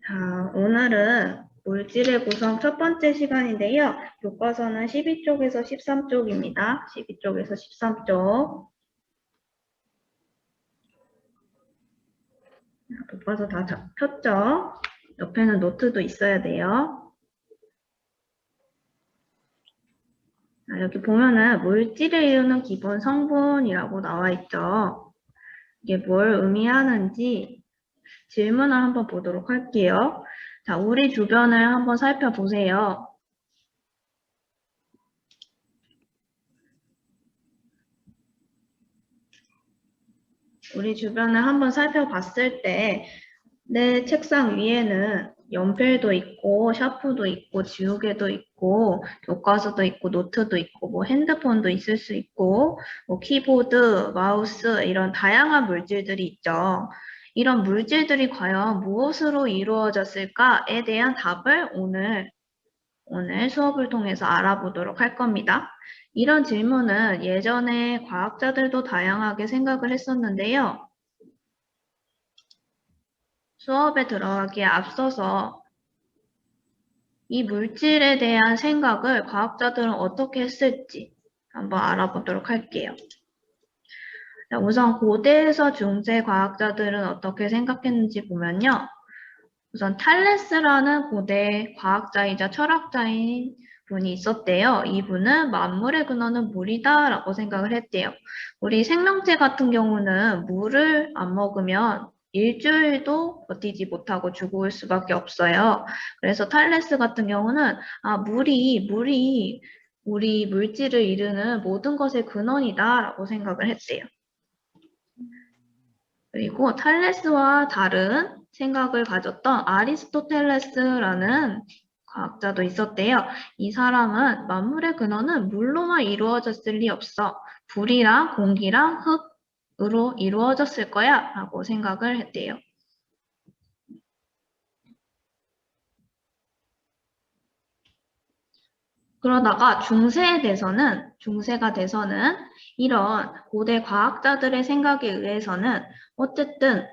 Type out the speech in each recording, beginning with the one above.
자, 오늘은 물질의 구성 첫 번째 시간인데요. 교과서는 12쪽에서 13쪽입니다. 12쪽에서 13쪽. 교과서 다 폈죠? 옆에는 노트도 있어야 돼요. 자, 여기 보면은 물질을 이루는 기본 성분이라고 나와 있죠. 이게 뭘 의미하는지 질문을 한번 보도록 할게요. 자, 우리 주변을 한번 살펴보세요. 우리 주변을 한번 살펴봤을 때 내 책상 위에는 연필도 있고 샤프도 있고 지우개도 있고 교과서도 있고 노트도 있고 뭐 핸드폰도 있을 수 있고 뭐 키보드, 마우스 이런 다양한 물질들이 있죠. 이런 물질들이 과연 무엇으로 이루어졌을까에 대한 답을 오늘 수업을 통해서 알아보도록 할 겁니다. 이런 질문은 예전에 과학자들도 다양하게 생각을 했었는데요. 수업에 들어가기에 앞서서 이 물질에 대한 생각을 과학자들은 어떻게 했을지 한번 알아보도록 할게요. 우선 고대에서 중세 과학자들은 어떻게 생각했는지 보면요. 우선 탈레스라는 고대 과학자이자 철학자인 분이 있었대요. 이분은 만물의 근원은 물이다 라고 생각을 했대요. 우리 생명체 같은 경우는 물을 안 먹으면 일주일도 버티지 못하고 죽을 수밖에 없어요. 그래서 탈레스 같은 경우는 물이 우리 물질을 이루는 모든 것의 근원이다 라고 생각을 했대요. 그리고 탈레스와 다른 생각을 가졌던 아리스토텔레스라는 과학자도 있었대요. 이 사람은 만물의 근원은 물로만 이루어졌을 리 없어. 불이랑 공기랑 흙으로 이루어졌을 거야 라고 생각을 했대요. 그러다가 중세가 돼서는 이런 고대 과학자들의 생각에 의해서는 어쨌든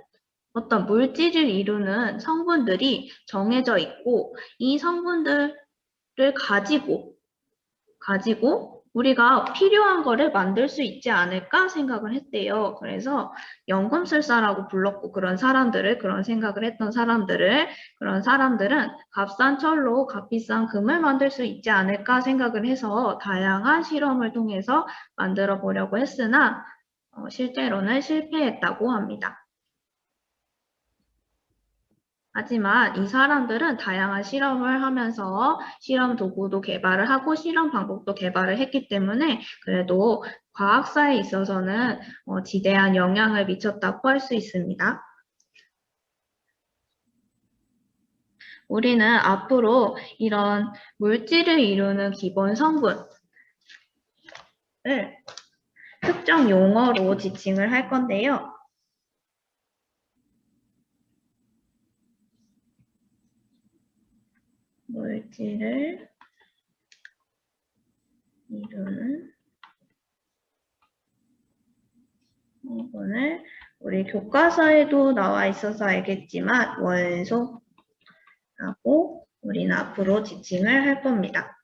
어떤 물질을 이루는 성분들이 정해져 있고 이 성분들을 가지고 우리가 필요한 거를 만들 수 있지 않을까 생각을 했대요. 그래서 연금술사라고 불렀고 그런 생각을 했던 그런 사람들은 값싼 철로 값비싼 금을 만들 수 있지 않을까 생각을 해서 다양한 실험을 통해서 만들어 보려고 했으나 실제로는 실패했다고 합니다. 하지만 이 사람들은 다양한 실험을 하면서 실험 도구도 개발을 하고 실험 방법도 개발을 했기 때문에 그래도 과학사에 있어서는 지대한 영향을 미쳤다고 할 수 있습니다. 우리는 앞으로 이런 물질을 이루는 기본 성분을 특정 용어로 지칭을 할 건데요. 물질을 이루는 성분을 우리 교과서에도 나와 있어서 알겠지만 원소라고 우리는 앞으로 지칭을 할 겁니다.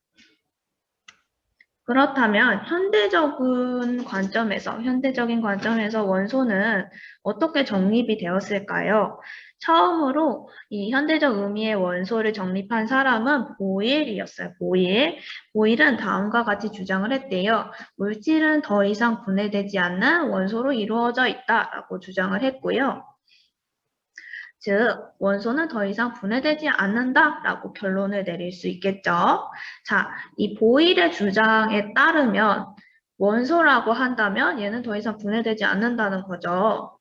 그렇다면 현대적인 관점에서 원소는 어떻게 정립이 되었을까요? 처음으로 이 현대적 의미의 원소를 정립한 사람은 보일이었어요. 보일은 다음과 같이 주장을 했대요. 물질은 더 이상 분해되지 않는 원소로 이루어져 있다라고 주장을 했고요. 즉, 원소는 더 이상 분해되지 않는다라고 결론을 내릴 수 있겠죠. 자, 이 보일의 주장에 따르면 원소라고 한다면 얘는 더 이상 분해되지 않는다는 거죠.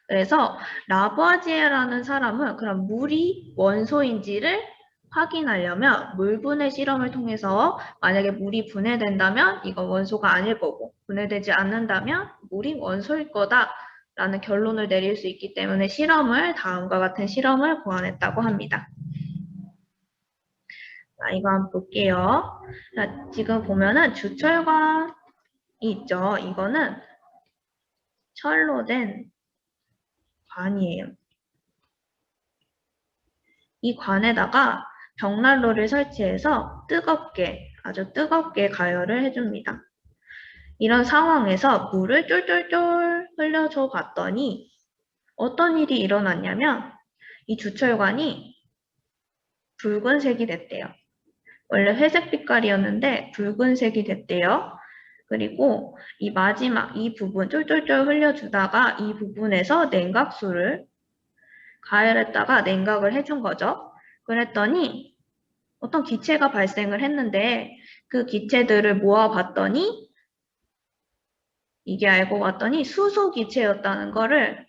그래서 라부아지에라는 사람은 그럼 물이 원소인지를 확인하려면 물분해 실험을 통해서 만약에 물이 분해된다면 이건 원소가 아닐 거고 분해되지 않는다면 물이 원소일 거다. 라는 결론을 내릴 수 있기 때문에 다음과 같은 실험을 고안했다고 합니다. 자, 이거 한번 볼게요. 자, 지금 보면은 주철관이 있죠. 이거는 철로 된 관이에요. 이 관에다가 벽난로를 설치해서 아주 뜨겁게 가열을 해줍니다. 이런 상황에서 물을 쫄쫄쫄 흘려줘 봤더니 어떤 일이 일어났냐면 이 주철관이 붉은색이 됐대요. 원래 회색 빛깔이었는데 붉은색이 됐대요. 그리고 이 마지막 이 부분 쫄쫄쫄 흘려주다가 이 부분에서 냉각수를 가열했다가 냉각을 해준 거죠. 그랬더니 어떤 기체가 발생을 했는데 그 기체들을 모아봤더니 이게 알고 봤더니 수소 기체였다는 거를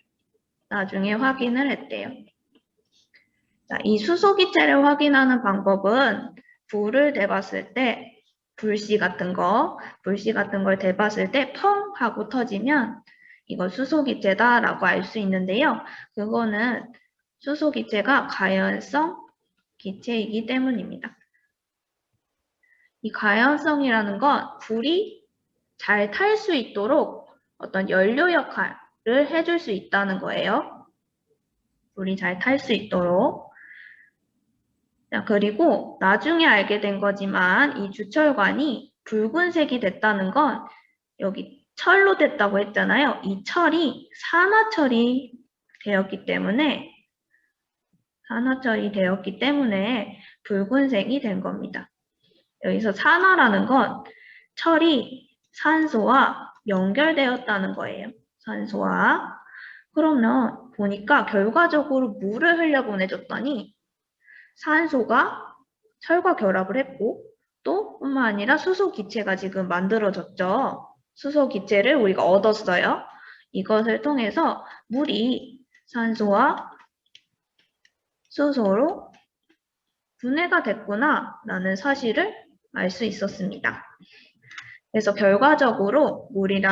나중에 확인을 했대요. 자, 이 수소 기체를 확인하는 방법은 불을 대봤을 때 불씨 같은 걸 대봤을 때 펑 하고 터지면 이거 수소 기체다라고 알 수 있는데요. 그거는 수소 기체가 가연성 기체이기 때문입니다. 이 가연성이라는 건 불이 잘 탈 수 있도록 어떤 연료 역할을 해줄 수 있다는 거예요. 불이 잘 탈 수 있도록. 자, 그리고 나중에 알게 된 거지만 이 주철관이 붉은색이 됐다는 건 여기 철로 됐다고 했잖아요. 이 철이 산화철이 되었기 때문에 붉은색이 된 겁니다. 여기서 산화라는 건 철이 산소와 연결되었다는 거예요. 산소와. 그러면 보니까 결과적으로 물을 흘려보내줬더니 산소가 철과 결합을 했고 또 뿐만 아니라 수소 기체가 지금 만들어졌죠. 수소 기체를 우리가 얻었어요. 이것을 통해서 물이 산소와 수소로 분해가 됐구나 라는 사실을 알 수 있었습니다. 그래서 결과적으로 물은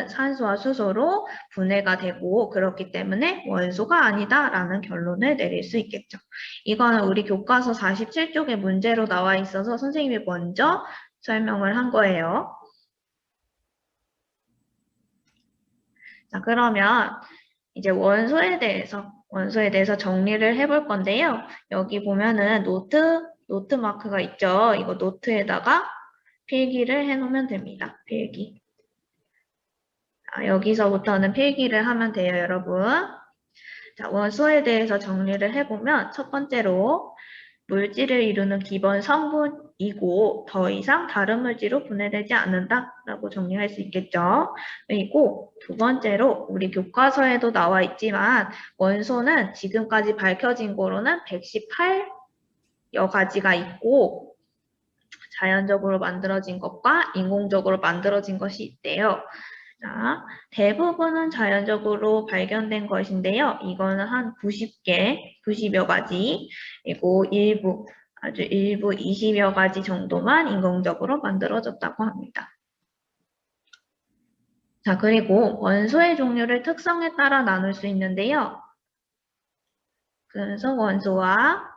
산소와 수소로 분해가 되고 그렇기 때문에 원소가 아니다라는 결론을 내릴 수 있겠죠. 이거는 우리 교과서 47쪽의 문제로 나와 있어서 선생님이 먼저 설명을 한 거예요. 자, 그러면 이제 원소에 대해서 정리를 해볼 건데요. 여기 보면은 노트 마크가 있죠. 이거 노트에다가 필기를 해놓으면 됩니다. 필기. 자, 여기서부터는 필기를 하면 돼요, 여러분. 자, 원소에 대해서 정리를 해보면 첫 번째로 물질을 이루는 기본 성분이고 더 이상 다른 물질로 분해되지 않는다라고 정리할 수 있겠죠. 그리고 두 번째로 우리 교과서에도 나와 있지만 원소는 지금까지 밝혀진 거로는 118여 가지가 있고 자연적으로 만들어진 것과 인공적으로 만들어진 것이 있대요. 자, 대부분은 자연적으로 발견된 것인데요. 이거는 한 90여 가지, 그리고 아주 일부 20여 가지 정도만 인공적으로 만들어졌다고 합니다. 자, 그리고 원소의 종류를 특성에 따라 나눌 수 있는데요. 금속 원소와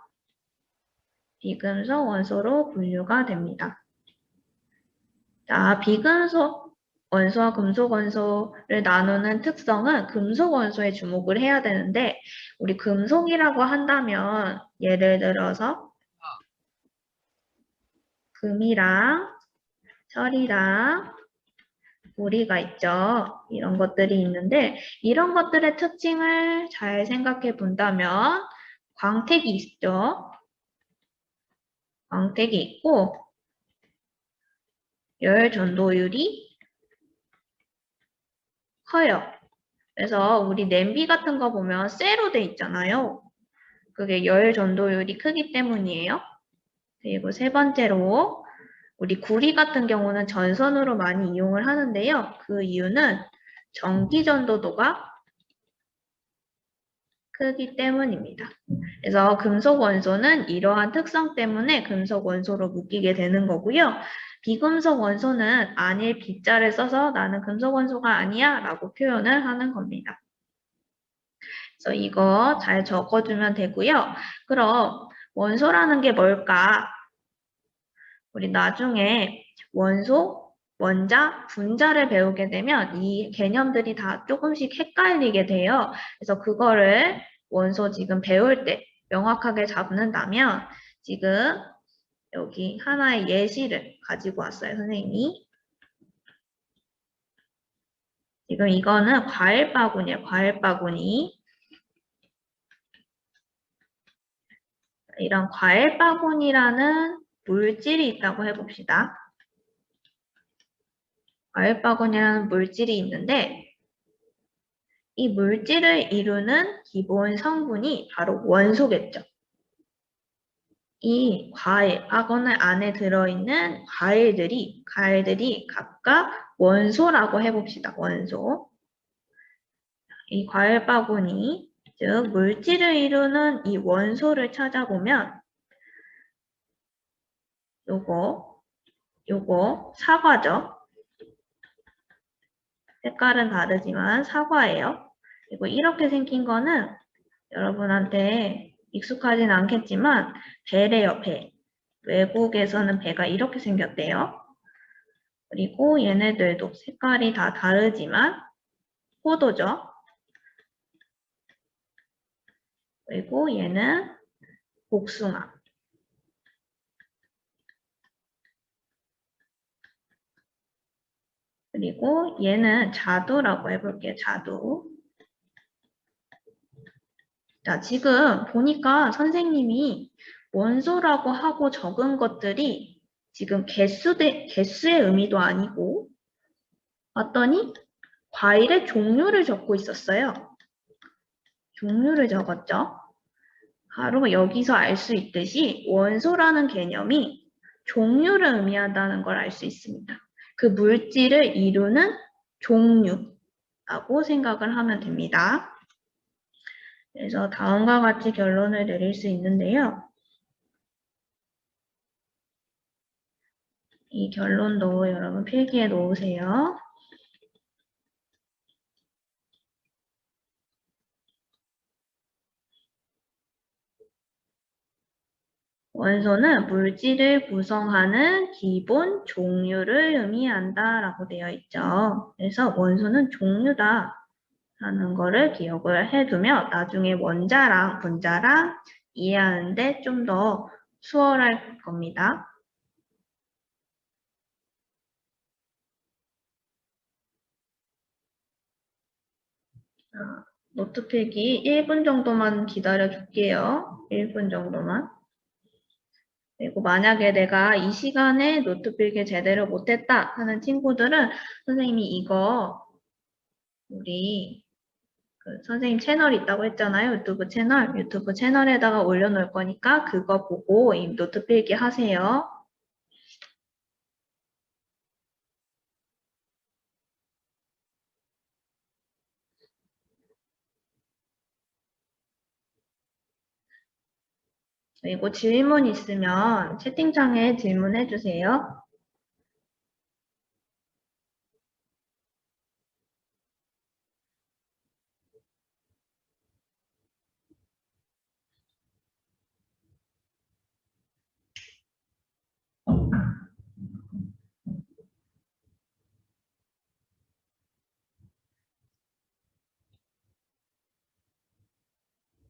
비금속 원소로 분류가 됩니다. 자, 비금속 원소와 금속 원소를 나누는 특성은 금속 원소에 주목을 해야 되는데 우리 금속이라고 한다면 예를 들어서 금이랑 철이랑 우리가 있죠. 이런 것들이 있는데 이런 것들의 특징을 잘 생각해 본다면 광택이 있죠. 광택이 있고 열 전도율이 커요. 그래서 우리 냄비 같은 거 보면 쇠로 돼 있잖아요. 그게 열 전도율이 크기 때문이에요. 그리고 세 번째로 우리 구리 같은 경우는 전선으로 많이 이용을 하는데요. 그 이유는 전기 전도도가 크기 때문입니다. 그래서 금속 원소는 이러한 특성 때문에 금속 원소로 묶이게 되는 거고요. 비금속 원소는 아닐 비자를 써서 나는 금속 원소가 아니야 라고 표현을 하는 겁니다. 그래서 이거 잘 적어주면 되고요. 그럼 원소라는 게 뭘까? 우리 나중에 원소, 원자, 분자를 배우게 되면 이 개념들이 다 조금씩 헷갈리게 돼요. 그래서 그거를 원소 지금 배울 때 명확하게 잡는다면 지금 여기 하나의 예시를 가지고 왔어요, 선생님이. 지금 이거는 과일 바구니예요, 과일 바구니. 이런 과일 바구니라는 물질이 있다고 해봅시다. 과일 바구니라는 물질이 있는데 이 물질을 이루는 기본 성분이 바로 원소겠죠. 이 과일 바구니 안에 들어있는 과일들이 각각 원소라고 해봅시다. 원소. 이 과일 바구니, 즉 물질을 이루는 이 원소를 찾아보면 요거 사과죠. 색깔은 다르지만 사과예요. 그리고 이렇게 생긴 거는 여러분한테 익숙하진 않겠지만 배래요, 배. 외국에서는 배가 이렇게 생겼대요. 그리고 얘네들도 색깔이 다 다르지만 포도죠. 그리고 얘는 복숭아. 그리고 얘는 자두라고 해볼게요. 자두. 자, 지금 보니까 선생님이 원소라고 하고 적은 것들이 지금 개수의 의미도 아니고 봤더니 과일의 종류를 적고 있었어요. 종류를 적었죠. 바로 여기서 알 수 있듯이 원소라는 개념이 종류를 의미한다는 걸 알 수 있습니다. 그 물질을 이루는 종류라고 생각을 하면 됩니다. 그래서 다음과 같이 결론을 내릴 수 있는데요. 이 결론도 여러분 필기에 놓으세요. 원소는 물질을 구성하는 기본 종류를 의미한다라고 되어 있죠. 그래서 원소는 종류다 라는 거를 기억을 해두면 나중에 원자랑 분자랑 이해하는데 좀 더 수월할 겁니다. 노트 필기 1분 정도만 기다려 줄게요. 1분 정도만. 그리고 만약에 내가 이 시간에 노트 필기 제대로 못했다 하는 친구들은 선생님이 이거 우리 그 선생님 채널 있다고 했잖아요. 유튜브 채널에다가 올려놓을 거니까 그거 보고 이 노트 필기 하세요. 그리고 질문 있으면 채팅창에 질문해 주세요.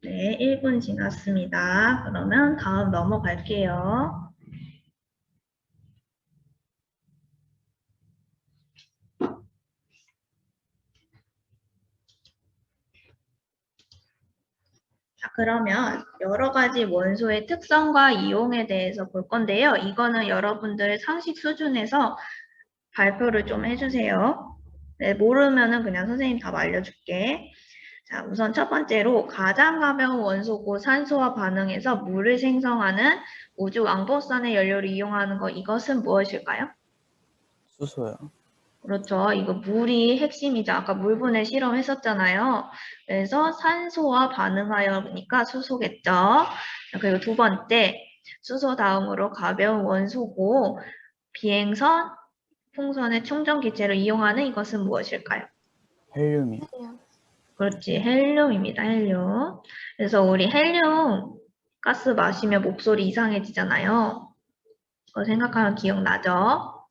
네, 1분 지났습니다. 그러면 다음 넘어갈게요. 자, 그러면 여러 가지 원소의 특성과 이용에 대해서 볼 건데요. 이거는 여러분들 상식 수준에서 발표를 좀 해주세요. 네, 모르면은 그냥 선생님 답 알려줄게. 자, 우선 첫 번째로 가장 가벼운 원소고 산소와 반응해서 물을 생성하는 우주 왕복선의 연료를 이용하는 것, 이것은 무엇일까요? 수소요. 그렇죠. 이거 물이 핵심이죠. 아까 물분해 실험했었잖아요. 그래서 산소와 반응하여니까 수소겠죠. 자, 그리고 두 번째, 수소 다음으로 가벼운 원소고 비행선, 풍선의 충전 기체를 이용하는 이것은 무엇일까요? 헬륨이요. 그렇지, 헬륨입니다. 헬륨. 그래서 우리 헬륨 가스 마시면 목소리 이상해지잖아요. 그거 생각하면 기억나죠?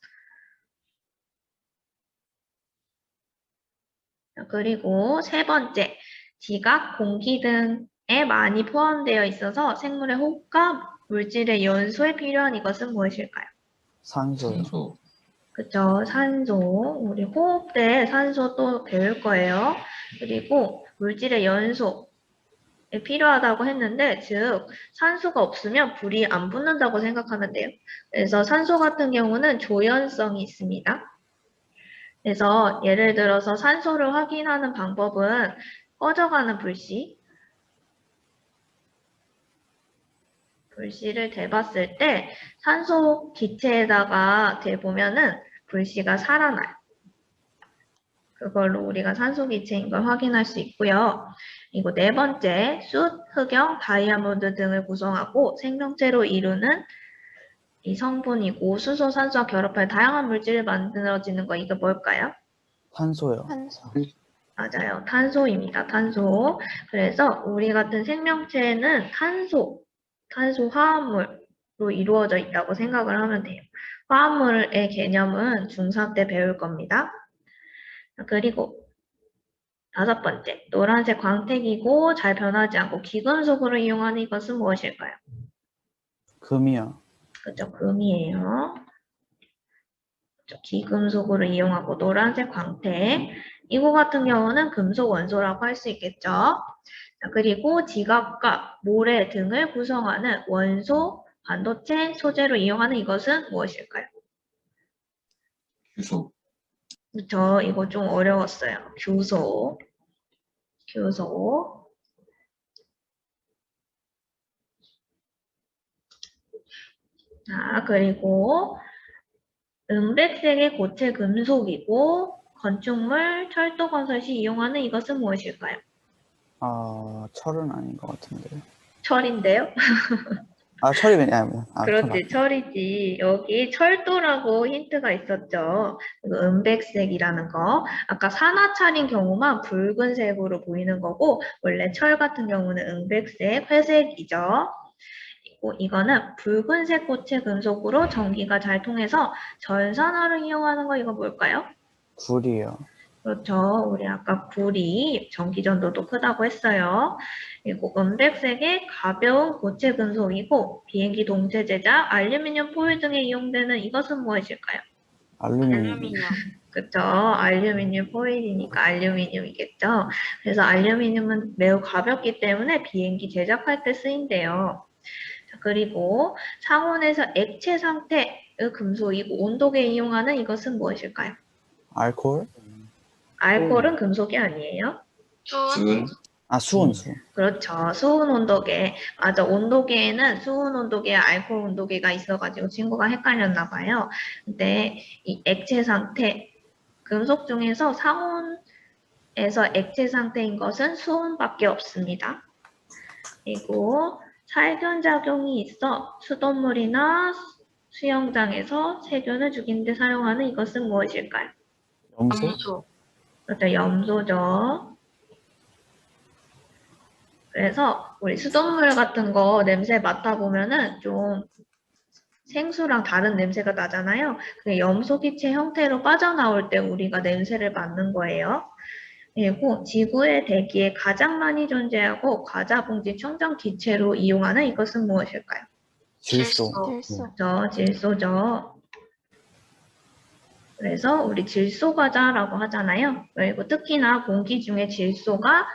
그리고 세 번째, 지각, 공기 등 많이 포함되어 있어서 생물의 호흡과 물질의 연소에 필요한 이것은 무엇일까요? 산소요. 산소. 그쵸, 산소. 우리 호흡 때 산소 또 배울 거예요. 그리고 물질의 연소에 필요하다고 했는데, 즉, 산소가 없으면 불이 안 붙는다고 생각하면 돼요. 그래서 산소 같은 경우는 조연성이 있습니다. 그래서 예를 들어서 산소를 확인하는 방법은 꺼져가는 불씨를 대봤을 때 산소 기체에다가 대보면은 불씨가 살아나요. 그걸로 우리가 산소 기체인 걸 확인할 수 있고요. 그리고 네 번째, 숯, 흑연, 다이아몬드 등을 구성하고 생명체로 이루는 이 성분이고 수소, 산소와 결합할 다양한 물질을 만들어지는 거 이게 뭘까요? 탄소요. 탄소. 맞아요. 탄소입니다. 탄소. 그래서 우리 같은 생명체는 탄소 화합물로 이루어져 있다고 생각을 하면 돼요. 화합물의 개념은 중3 때 배울 겁니다. 그리고 다섯 번째, 노란색 광택이고 잘 변하지 않고 기금속으로 이용하는 이것은 무엇일까요? 금이요. 그죠, 금이에요. 그죠, 기금속으로 이용하고 노란색 광택. 이거 같은 경우는 금속 원소라고 할 수 있겠죠. 자, 그리고 지갑과 모래 등을 구성하는 원소, 반도체, 소재로 이용하는 이것은 무엇일까요? 규소. 그쵸, 이거 좀 어려웠어요. 규소. 자, 그리고 은백색의 고체 금속이고 건축물, 철도 건설 시 이용하는 이것은 무엇일까요? 철은 아닌 것 같은데. 철인데요? 철이 왜냐면, 그렇지, 철이지. 여기 철도라고 힌트가 있었죠. 그리고 은백색이라는 거. 아까 산화철인 경우만 붉은색으로 보이는 거고, 원래 철 같은 경우는 은백색, 회색이죠. 그리고 이거는 붉은색 고체 금속으로 전기가 잘 통해서 전산화를 이용하는 거 이거 뭘까요? 구리요. 그렇죠. 우리 아까 구리 전기 전도도 크다고 했어요. 그리고 은백색의 가벼운 고체 금속이고 비행기 동체 제작, 알루미늄 포일 등에 이용되는 이것은 무엇일까요? 알루미늄. 그렇죠. 알루미늄 포일이니까 알루미늄이겠죠. 그래서 알루미늄은 매우 가볍기 때문에 비행기 제작할 때 쓰인대요. 자, 그리고 상온에서 액체 상태의 금속이고 온도계에 이용하는 이것은 무엇일까요? 알코올? 알코올은 금속이 아니에요. 수은. 수은. 그렇죠. 수은 온도계. 맞아. 온도계에는 수은 온도계와 알코올 온도계가 있어가지고 친구가 헷갈렸나 봐요. 근데 이 액체 상태, 금속 중에서 상온에서 액체 상태인 것은 수은밖에 없습니다. 그리고 살균작용이 있어 수돗물이나 수영장에서 세균을 죽이는 데 사용하는 이것은 무엇일까요? 염소? 그렇죠. 염소죠. 그래서 우리 수돗물 같은 거 냄새 맡아보면은 좀 생수랑 다른 냄새가 나잖아요. 그게 염소기체 형태로 빠져나올 때 우리가 냄새를 맡는 거예요. 그리고 지구의 대기에 가장 많이 존재하고 과자봉지 충전 기체로 이용하는 이것은 무엇일까요? 질소. 그렇죠. 질소죠. 그래서 우리 질소 과자라고 하잖아요. 그리고 특히나 공기 중에 질소가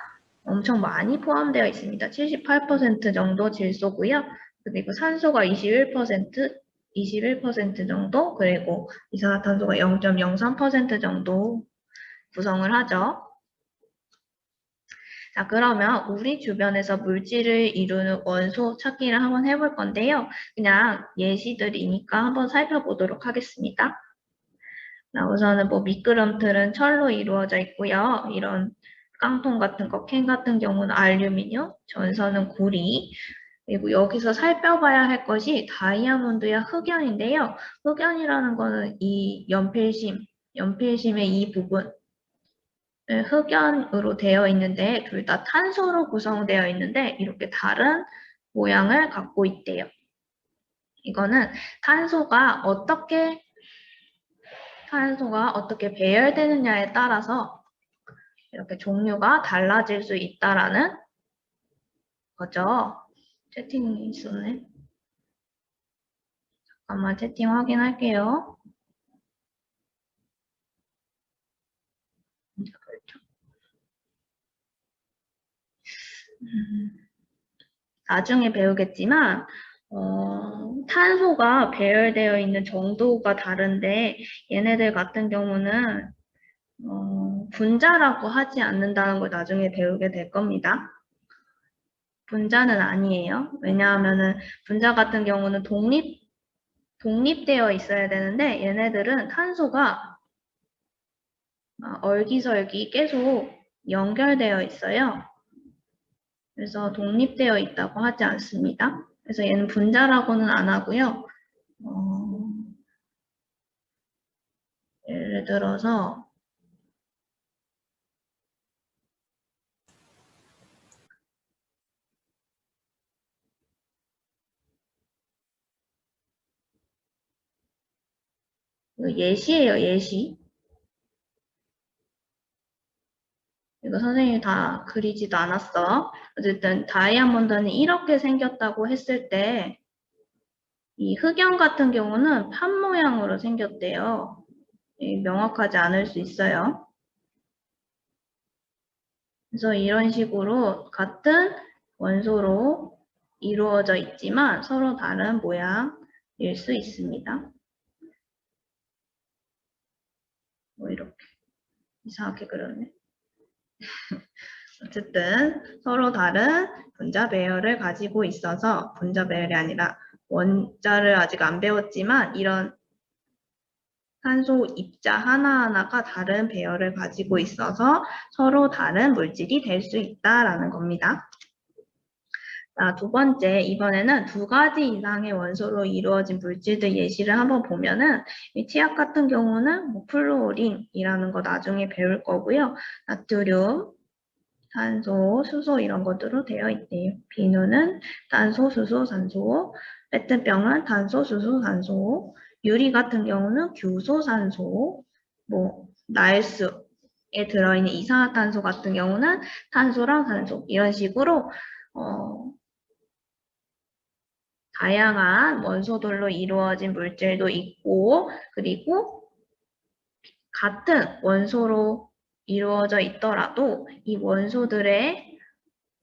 엄청 많이 포함되어 있습니다. 78% 정도 질소고요. 그리고 산소가 21% 정도, 그리고 이산화탄소가 0.03% 정도 구성을 하죠. 자, 그러면 우리 주변에서 물질을 이루는 원소 찾기를 한번 해볼 건데요. 그냥 예시들이니까 한번 살펴보도록 하겠습니다. 자, 우선은 미끄럼틀은 철로 이루어져 있고요. 이런 깡통 같은 거, 캔 같은 경우는 알루미늄, 전선은 구리, 그리고 여기서 살펴봐야 할 것이 다이아몬드와 흑연인데요. 흑연이라는 거는 이 연필심의 이 부분, 흑연으로 되어 있는데 둘 다 탄소로 구성되어 있는데 이렇게 다른 모양을 갖고 있대요. 이거는 탄소가 어떻게 배열되느냐에 따라서 이렇게 종류가 달라질 수 있다라는 거죠. 채팅이 있었네. 잠깐만 채팅 확인할게요. 나중에 배우겠지만 탄소가 배열되어 있는 정도가 다른데 얘네들 같은 경우는 분자라고 하지 않는다는 걸 나중에 배우게 될 겁니다. 분자는 아니에요. 왜냐하면은 분자 같은 경우는 독립되어 있어야 되는데 얘네들은 탄소가 얼기설기 계속 연결되어 있어요. 그래서 독립되어 있다고 하지 않습니다. 그래서 얘는 분자라고는 안 하고요. 예를 들어서 예시예요, 예시. 이거 선생님이 다 그리지도 않았어. 어쨌든 다이아몬드는 이렇게 생겼다고 했을 때 이 흑연 같은 경우는 판 모양으로 생겼대요. 명확하지 않을 수 있어요. 그래서 이런 식으로 같은 원소로 이루어져 있지만 서로 다른 모양일 수 있습니다. 뭐 이렇게 이상하게 그렸네. 어쨌든 서로 다른 분자 배열을 가지고 있어서 분자 배열이 아니라 원자를 아직 안 배웠지만 이런 탄소 입자 하나하나가 다른 배열을 가지고 있어서 서로 다른 물질이 될 수 있다라는 겁니다. 자, 두 번째, 이번에는 두 가지 이상의 원소로 이루어진 물질들 예시를 한번 보면은 이 치약 같은 경우는 뭐 플루오린이라는 거 나중에 배울 거고요. 나트륨, 탄소, 수소 이런 것들로 되어 있대요. 비누는 탄소, 수소, 산소, 페트병은 탄소, 수소, 산소, 유리 같은 경우는 규소, 산소, 뭐 나일수에 들어있는 이산화탄소 같은 경우는 탄소랑 산소 이런 식으로 다양한 원소들로 이루어진 물질도 있고 그리고 같은 원소로 이루어져 있더라도 이 원소들의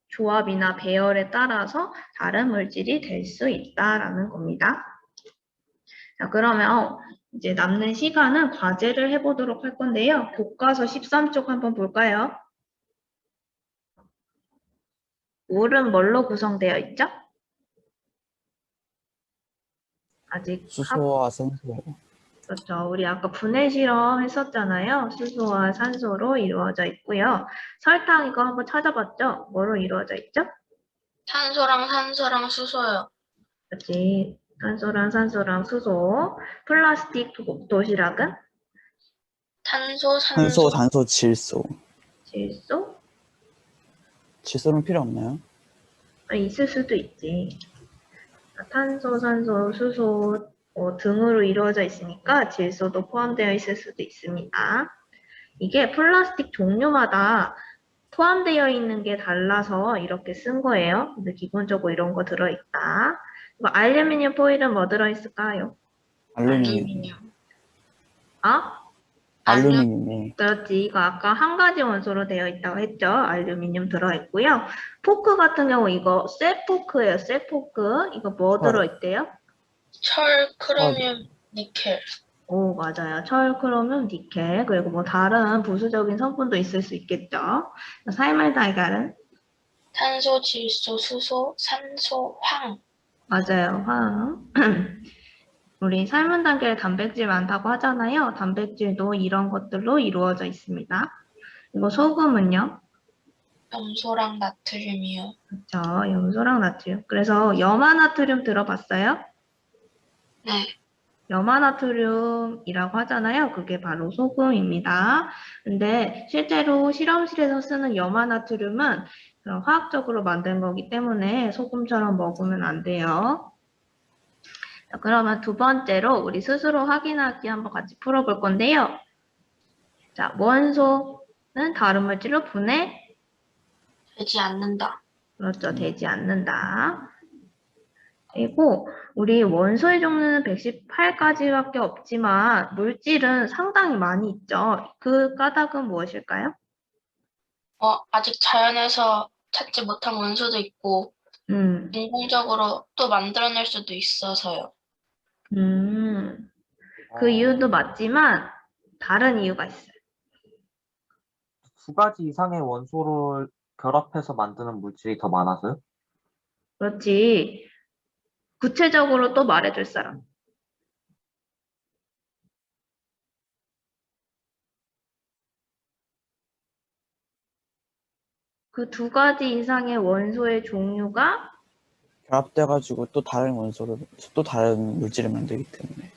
조합이나 배열에 따라서 다른 물질이 될 수 있다라는 겁니다. 자, 그러면 이제 남는 시간은 과제를 해보도록 할 건데요. 교과서 13쪽 한번 볼까요? 물은 뭘로 구성되어 있죠? 아직 수소와 산소. 그렇죠. 우리 아까 분해 실험 했었잖아요. 수소와 산소로 이루어져 있고요. 설탕 이거 한번 찾아봤죠? 뭐로 이루어져 있죠? 탄소랑 산소랑 수소요. 그렇지. 탄소랑 산소랑 수소. 플라스틱 도시락은? 탄소, 탄소, 산소, 단소, 질소. 질소? 질소는 필요 없나요? 있을 수도 있지. 탄소, 산소, 수소 등으로 이루어져 있으니까 질소도 포함되어 있을 수도 있습니다. 이게 플라스틱 종류마다 포함되어 있는 게 달라서 이렇게 쓴 거예요. 근데 기본적으로 이런 거 들어있다. 이거 알루미늄 포일은 뭐 들어있을까요? 알루미늄. 알루미늄이. 그렇지. 이거 아까 한 가지 원소로 되어 있다고 했죠. 알루미늄 들어있고요. 포크 같은 경우 이거 쇠포크예요. 쇠포크. 이거 뭐 철. 들어있대요? 철, 크로뮴, 니켈. 오, 맞아요. 철, 크로뮴, 니켈. 그리고 뭐 다른 부수적인 성분도 있을 수 있겠죠. 사이말 달걀은? 탄소, 질소, 수소, 산소, 황. 맞아요. 황. 우리 삶은 달걀에 단백질 많다고 하잖아요. 단백질도 이런 것들로 이루어져 있습니다. 이거 소금은요? 염소랑 나트륨이요. 그렇죠. 염소랑 나트륨. 그래서 염화나트륨 들어봤어요? 네. 염화나트륨이라고 하잖아요. 그게 바로 소금입니다. 근데 실제로 실험실에서 쓰는 염화나트륨은 화학적으로 만든 거기 때문에 소금처럼 먹으면 안 돼요. 자, 그러면 두 번째로 우리 스스로 확인하기 한번 같이 풀어볼 건데요. 자, 원소는 다른 물질로 분해 되지 않는다. 그렇죠. 되지 않는다. 그리고 우리 원소의 종류는 118가지밖에 없지만 물질은 상당히 많이 있죠. 그 까닭은 무엇일까요? 아직 자연에서 찾지 못한 원소도 있고, 음, 인공적으로 또 만들어낼 수도 있어서요. 음, 그 이유도 맞지만 다른 이유가 있어요. 두 가지 이상의 원소를 결합해서 만드는 물질이 더 많아서요? 그렇지. 구체적으로 또 말해줄 사람. 그 두 가지 이상의 원소의 종류가 결합돼가지고 또 다른 원소를, 또 다른 물질을 만들기 때문에.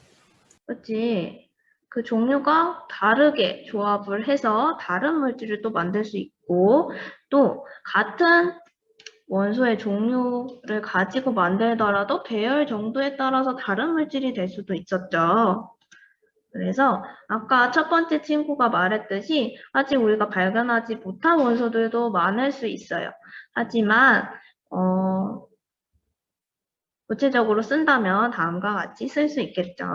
그렇지. 그 종류가 다르게 조합을 해서 다른 물질을 또 만들 수 있고, 또 같은 원소의 종류를 가지고 만들더라도 배열 정도에 따라서 다른 물질이 될 수도 있었죠. 그래서 아까 첫 번째 친구가 말했듯이 아직 우리가 발견하지 못한 원소들도 많을 수 있어요. 하지만 구체적으로 쓴다면 다음과 같이 쓸 수 있겠죠.